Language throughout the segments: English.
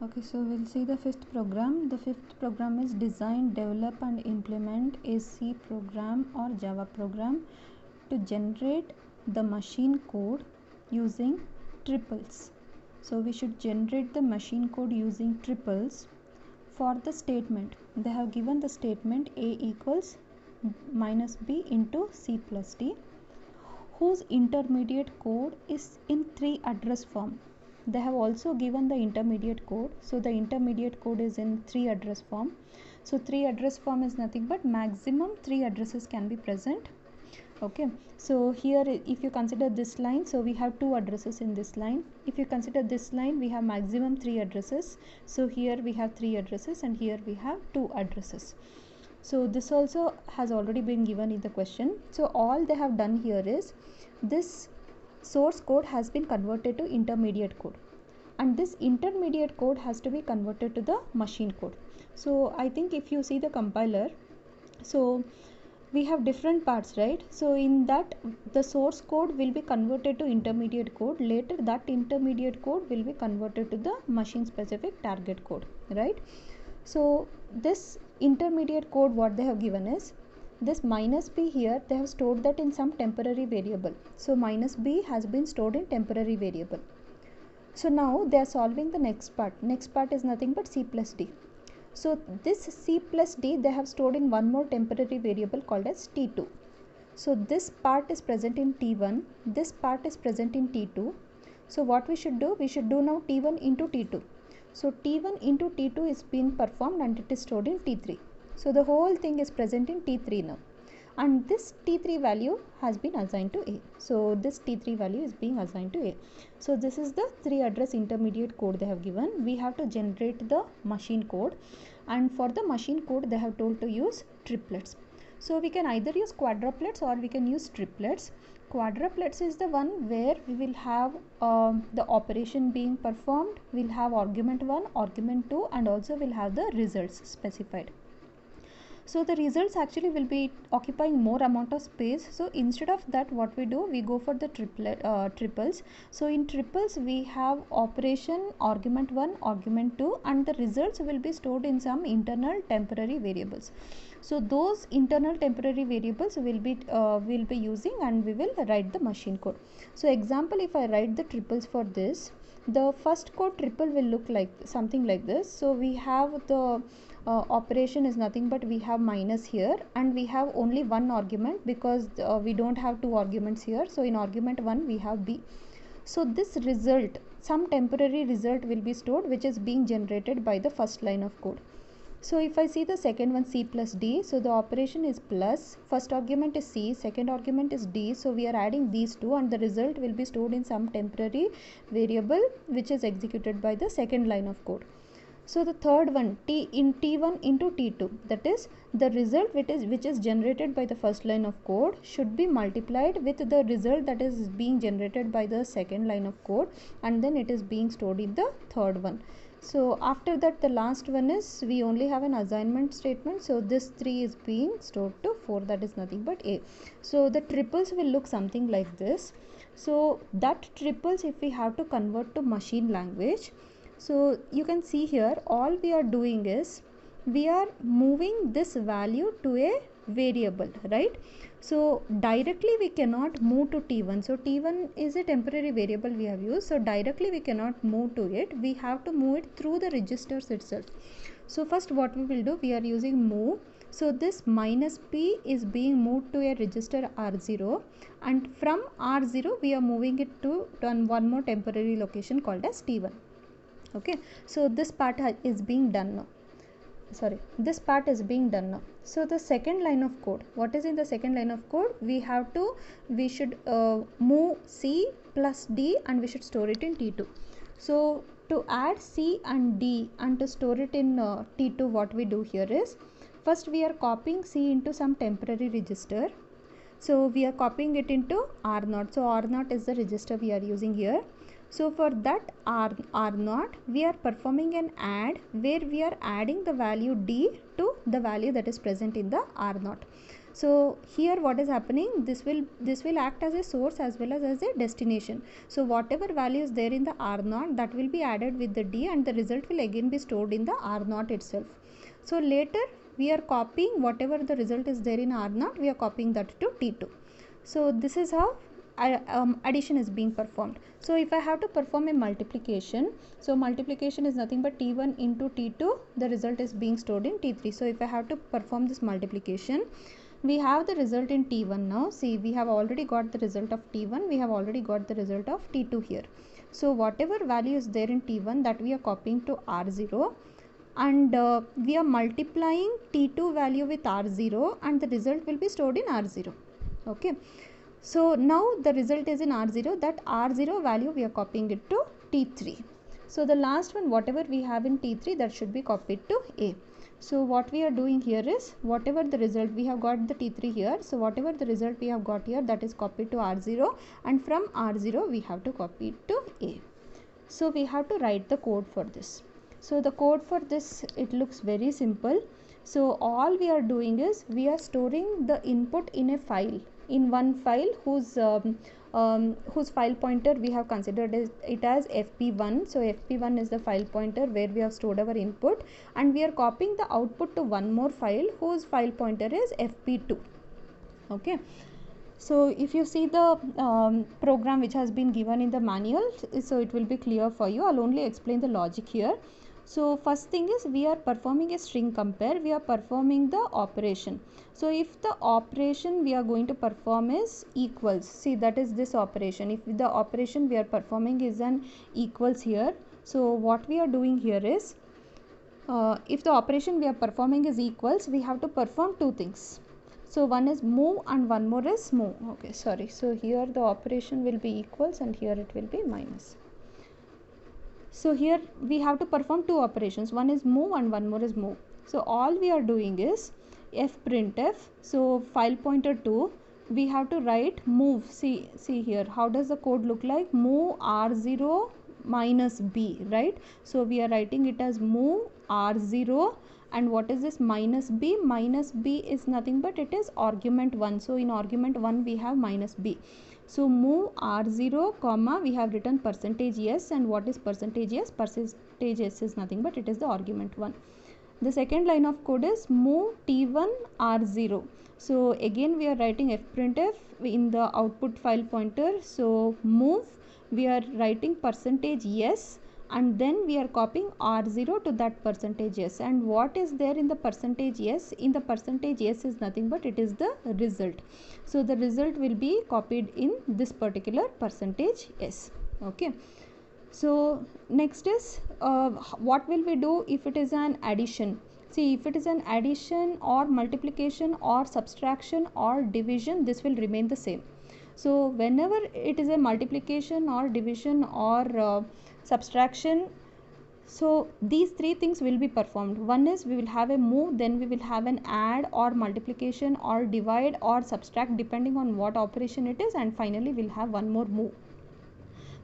Okay, so we'll see the fifth program. The fifth program is design, develop and implement a C program or Java program to generate the machine code using triples. So we should generate the machine code using triples for the statement. They have given the statement A equals minus B into C plus D, whose intermediate code is in 3 address form. They have also given the intermediate code, so the intermediate code is in 3 address form. So 3 address form is nothing but maximum 3 addresses can be present. Okay, so here if you consider this line, so we have 2 addresses in this line. If you consider this line, we have maximum 3 addresses. So here we have 3 addresses and here we have 2 addresses. So this also has already been given in the question. So all they have done here is this source code has been converted to intermediate code, and this intermediate code has to be converted to the machine code. So I think if you see the compiler, so we have different parts, right? So in that the source code will be converted to intermediate code. Later that intermediate code will be converted to the machine specific target code, right? So this intermediate code, what they have given is this minus b here, they have stored that in some temporary variable. So minus b has been stored in temporary variable. So now they are solving the next part. Next part is nothing but c plus d. So this c plus d they have stored in one more temporary variable called as t2. So this part is present in t1, this part is present in t2. So what we should do? We should do now t1 into t2. So T1 into T2 is being performed and it is stored in T3. So the whole thing is present in T3 now. And this T3 value has been assigned to A. So this T3 value is being assigned to A. So this is the 3 address intermediate code they have given. We have to generate the machine code. And for the machine code, they have told to use triplets. So we can either use quadruplets or we can use triplets. Quadruplets is the one where we will have the operation being performed. We'll have argument 1, argument 2 and also we'll have the results specified. So the results actually will be occupying more amount of space. So instead of that, what we do, we go for the triples. So in triples we have operation argument 1, argument 2 and the results will be stored in some internal temporary variables. So those internal temporary variables will be using and we will write the machine code. So example, if I write the triples for this, the first code triple will look like something like this. So we have the operation is nothing but we have minus here and we have only one argument because we don't have two arguments here. So in argument 1 we have b. So this result, some temporary result will be stored which is being generated by the first line of code. So if I see the second one, c plus d, so the operation is plus, first argument is c, second argument is d, so we are adding these two and the result will be stored in some temporary variable which is executed by the second line of code. So the third one, t1 into t2, that is the result which is generated by the first line of code should be multiplied with the result that is being generated by the second line of code and then it is being stored in the third one. So after that, the last one is we only have an assignment statement. So this 3 is being stored to 4, that is nothing but a. So the triples will look something like this. So that triples, if we have to convert to machine language, so you can see here all we are doing is we are moving this value to a variable, right? So directly we cannot move to t1. So t1 is a temporary variable we have used. So directly we cannot move to it. We have to move it through the registers itself. So first what we will do, we are using move. So this minus p is being moved to a register r0 and from r0 we are moving it to one more temporary location called as t1. Okay, so this part is being done now. This part is being done now. So the second line of code, what is in the second line of code? We should move c plus d and we should store it in t2. So to add c and d and to store it in t2, what we do here is first we are copying c into some temporary register. So we are copying it into r0. So r0 is the register we are using here. So for that r0 we are performing an add where we are adding the value d to the value that is present in the r0. So here what is happening, this will act as a source as well as a destination. So whatever value is there in the R0, that will be added with the D, and the result will again be stored in the R0 itself. So later we are copying whatever the result is there in R0, we are copying that to T2. So this is how addition is being performed. So if I have to perform a multiplication, so multiplication is nothing but T1 into T2, the result is being stored in T3. So if I have to perform this multiplication, we have the result in T1 now. See, we have already got the result of T1, we have already got the result of T2 here. So whatever value is there in T1, that we are copying to R0, and we are multiplying T2 value with R0, and the result will be stored in R0. Okay, so now the result is in R0, that R0 value we are copying it to T3. So the last one, whatever we have in T3, that should be copied to A. So what we are doing here is, whatever the result we have got the T3 here, so whatever the result we have got here, that is copied to R0, and from R0 we have to copy it to A. So we have to write the code for this. So the code for this, it looks very simple. So all we are doing is, we are storing the input in a file, in one file whose file pointer we have considered it as fp1. So fp1 is the file pointer where we have stored our input, and we are copying the output to one more file whose file pointer is fp2. Okay, so if you see the program which has been given in the manual, so it will be clear for you. I'll only explain the logic here. So first thing is, we are performing a string compare, we are performing the operation. So if the operation we are going to perform is equals, see, that is this operation. If the operation we are performing is an equals here, so what we are doing here is, if the operation we are performing is equals, we have to perform two things. So one is move and one more is move. Okay, sorry. So here the operation will be equals and here it will be minus. So here we have to perform two operations, one is move and one more is move. So all we are doing is fprintf, so file pointer 2, we have to write move. See here, how does the code look like? Move R0 minus B, right? So we are writing it as move R0, and what is this minus B? Minus B is nothing but it is argument 1. So in argument 1 we have minus B. So move R0 comma, we have written percentage S, and what is percentage S? Percentage S is nothing but it is the argument 1. The second line of code is move T1 R0. So again we are writing fprintf in the output file pointer. So move, we are writing percentage S, and then we are copying R0 to that percentage S, and what is there in the percentage S? In the percentage S is nothing but it is the result. So the result will be copied in this particular percentage S. Okay, so next is what will we do if it is an addition? See, if it is an addition or multiplication or subtraction or division, this will remain the same. So whenever it is a multiplication or division or subtraction, so these three things will be performed. One is, we will have a move, then we will have an add or multiplication or divide or subtract depending on what operation it is, and finally we'll have one more move.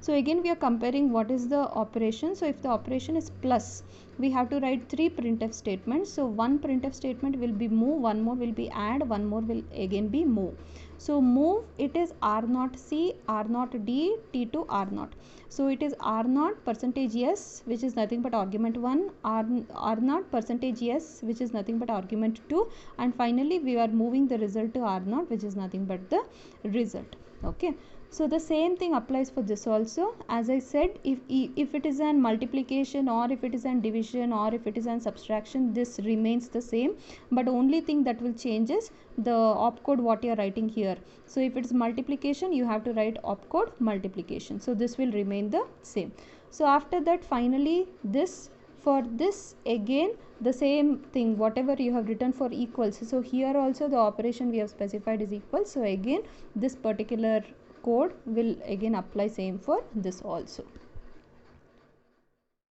So again we are comparing what is the operation. So if the operation is plus, we have to write three printf statements. So one printf statement will be move, one more will be add, one more will again be move. So move, it is R0C, R0D, T2 R0. So it is R0 percentage S, which is nothing but argument 1, R0 percentage S, which is nothing but argument 2, and finally we are moving the result to R0, which is nothing but the result. Okay, so the same thing applies for this also. As I said, if it is an multiplication or if it is an division or if it is an subtraction, this remains the same, but only thing that will change is the opcode what you are writing here. So if it is multiplication, you have to write opcode multiplication. So this will remain the same. So after that, finally this, for this again the same thing, whatever you have written for equals. So here also the operation we have specified is equal. So again this particular code will again apply same for this also.